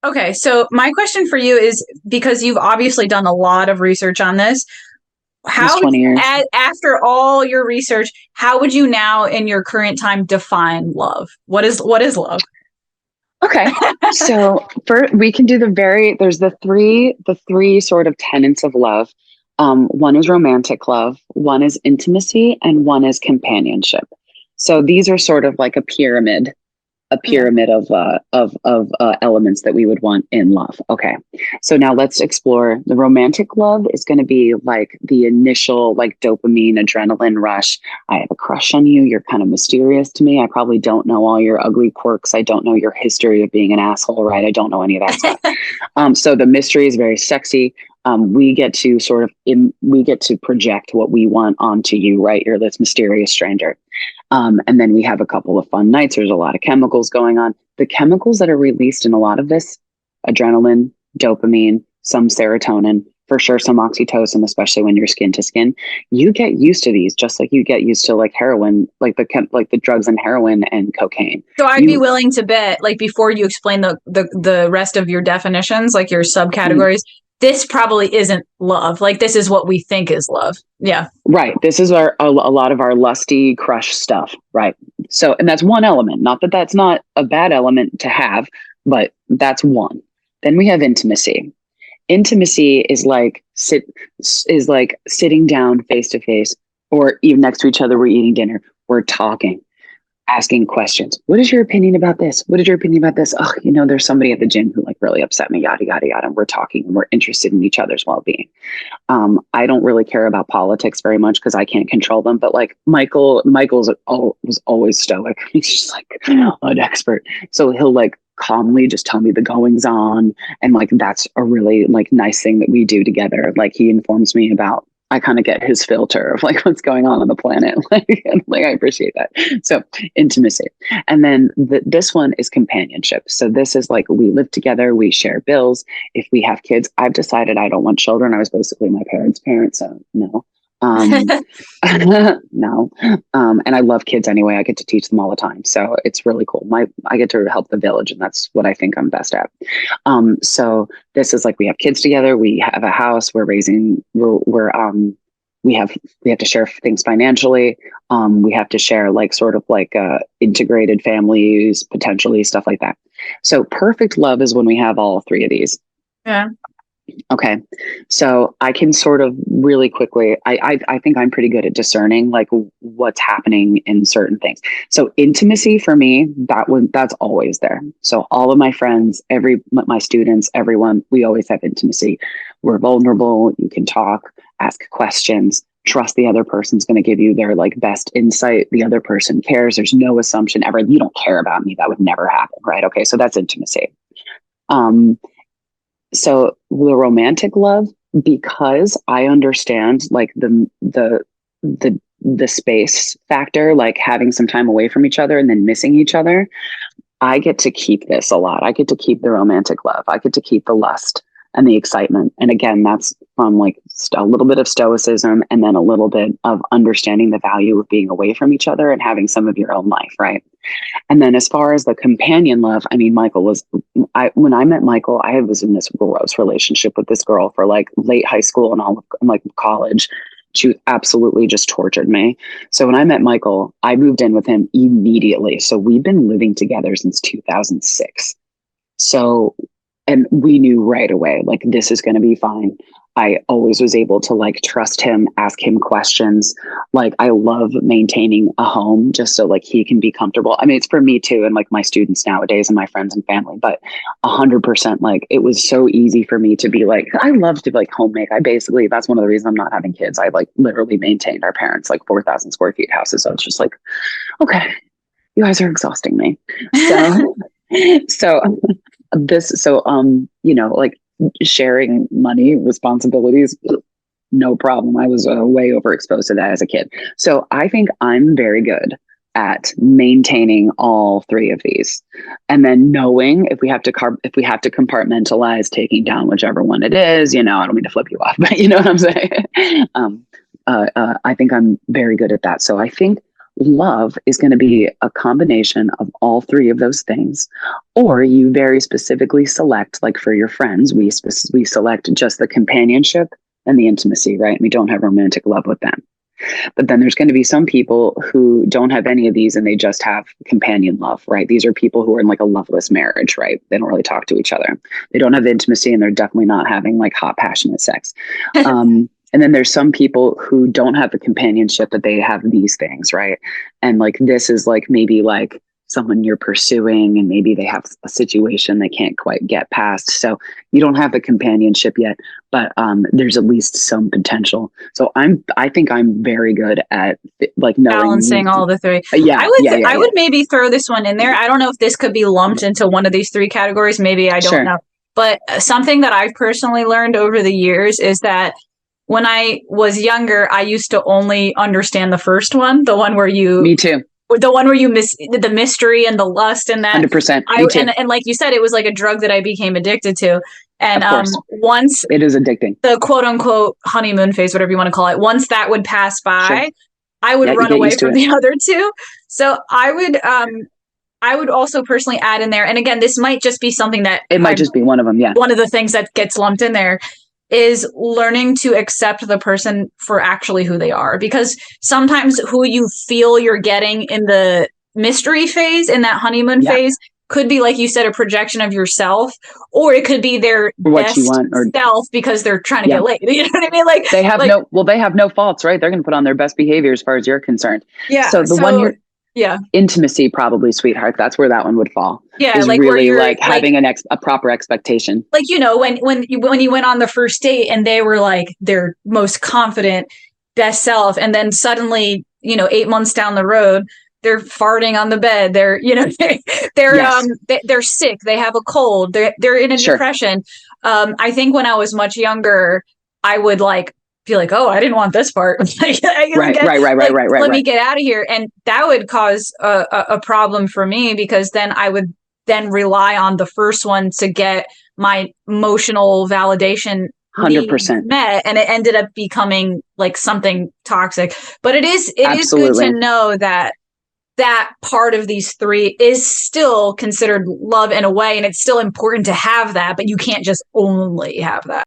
Okay, so my question for you is, because you've obviously done a lot of research on this, Almost how, 20 years. after all your research, how would you now in your current time define love? What is love? Okay. So we can do there's the three sort of tenets of love. One is romantic love, one is intimacy, and one is companionship. So these are sort of like a Yeah. pyramid of elements that we would want in love. Okay, so now let's explore the romantic love. Is going to be like the initial like dopamine, adrenaline rush. I have a crush on you. You're kind of mysterious to me. I probably don't know all your ugly quirks. I don't know your history of being an asshole. Right? I don't know any of that stuff. So the mystery is very sexy. We get to we get to project what we want onto you. Right? You're this mysterious stranger. And then we have a couple of fun nights. There's a lot of chemicals going on. The chemicals that are released in a lot of this: adrenaline, dopamine, some serotonin, for sure, some oxytocin, especially when you're skin to skin. You get used to these, just like you get used to like heroin, like the drugs and heroin and cocaine. So I'd be You, willing to bet, like before you explain the rest of your definitions, like your mm, subcategories, this probably isn't love. Like this is what we think is love. Yeah. right. This is a lot of our lusty crush stuff, right? So, and that's one element. Not that that's not a bad element to have, but that's one. Then we have intimacy. Intimacy is like sitting down face to face, or even next to each other. We're eating dinner. We're talking, asking questions. What is your opinion about this? What is your opinion about this? Oh, there's somebody at the gym who like really upset me. Yada yada yada. And we're talking, and we're interested in each other's well being. I don't really care about politics very much because I can't control them. But like was always stoic. He's just like an expert. So he'll like calmly just tell me the goings on, and like that's a really like nice thing that we do together. Like he informs me about. I kind of get his filter of like what's going on the planet. Like I appreciate that. So intimacy. And then this one is companionship. So this is like we live together, we share bills. If we have kids, I've decided I don't want children. I was basically my parents' parent, so no. Um, no. And I love kids anyway. I get to teach them all the time, so it's really cool. I get to help the village, and that's what I think I'm best at. So this is like we have kids together. We have a house. We're raising. We have to share things financially. We have to share like sort of like integrated families, potentially stuff like that. So perfect love is when we have all three of these. Yeah. Okay. So I can sort of really quickly, I think I'm pretty good at discerning like what's happening in certain things. So intimacy for me, that's always there. So all of my friends, my students, everyone, we always have intimacy. We're vulnerable. You can talk, ask questions, trust the other person's going to give you their like best insight. The other person cares. There's no assumption ever. You don't care about me. That would never happen. Right. Okay. So that's intimacy. So the romantic love, because I understand like the space factor, like having some time away from each other and then missing each other, I get to keep this a lot. I get to keep the romantic love. I get to keep the lust and the excitement. And again, that's from like a little bit of stoicism and then a little bit of understanding the value of being away from each other and having some of your own life, right? And then as far as the companion love, I mean, when I met Michael, I was in this gross relationship with this girl for like late high school and all of like college. She absolutely just tortured me. So when I met Michael, I moved in with him immediately. So we've been living together since 2006. So, and we knew right away, like, this is going to be fine. I always was able to like trust him, ask him questions. Like, I love maintaining a home just so like he can be comfortable. I mean, it's for me too, and like my students nowadays and my friends and family, but 100%, like it was so easy for me to be like, I love to like homemake. That's one of the reasons I'm not having kids. I like literally maintained our parents like 4,000 square feet houses. So it's just like, okay, you guys are exhausting me. So, so like sharing money responsibilities, no problem. I was way overexposed to that as a kid. So I think I'm very good at maintaining all three of these, and then knowing if we have to compartmentalize taking down whichever one it is. I don't mean to flip you off, but you know what I'm saying. I think I'm very good at that. So I think Love is going to be a combination of all three of those things, or you very specifically select, like for your friends, we select just the companionship and the intimacy, right? And we don't have romantic love with them. But then there's going to be some people who don't have any of these and they just have companion love, right? These are people who are in like a loveless marriage, right? They don't really talk to each other. They don't have intimacy and they're definitely not having like hot, passionate sex. And then there's some people who don't have the companionship, but they have these things, right? And like this is like maybe like someone you're pursuing and maybe they have a situation they can't quite get past. So you don't have the companionship yet, but there's at least some potential. So I think I'm very good at like knowing balancing all the three. Yeah. I would maybe throw this one in there. I don't know if this could be lumped into one of these three categories. Maybe I don't know. But something that I've personally learned over the years is that when I was younger, I used to only understand the first one, the one where you... Me too. The one where you miss the mystery and the lust and that. 100%. And like you said, it was like a drug that I became addicted to. And once... It is addicting. The quote unquote honeymoon phase, whatever you want to call it, once that would pass by, I would run away from the other two. So I would also personally add in there, and again, this might just be something that... It might just be one of them, yeah. One of the things that gets lumped in there is learning to accept the person for actually who they are. Because sometimes who you feel you're getting in the mystery phase, in that honeymoon phase, could be, like you said, a projection of yourself, or it could be their best self because they're trying to get laid. You know what I mean? Like they have they have no faults, right? They're going to put on their best behavior as far as you're concerned. Yeah. So intimacy, probably, sweetheart. That's where that one would fall. Yeah, is like really like having a proper expectation. Like, you know, when you went on the first date and they were like their most confident, best self, and then suddenly, 8 months down the road, they're farting on the bed. They're, they're sick. They have a cold. They're in a depression. I think when I was much younger, I would be like, oh, I didn't want this part. Right. Let me get out of here. And that would cause a problem for me, because then I would then rely on the first one to get my emotional validation 100% met. And it ended up becoming like something toxic. But it is good to know that part of these three is still considered love in a way. And it's still important to have that, but you can't just only have that.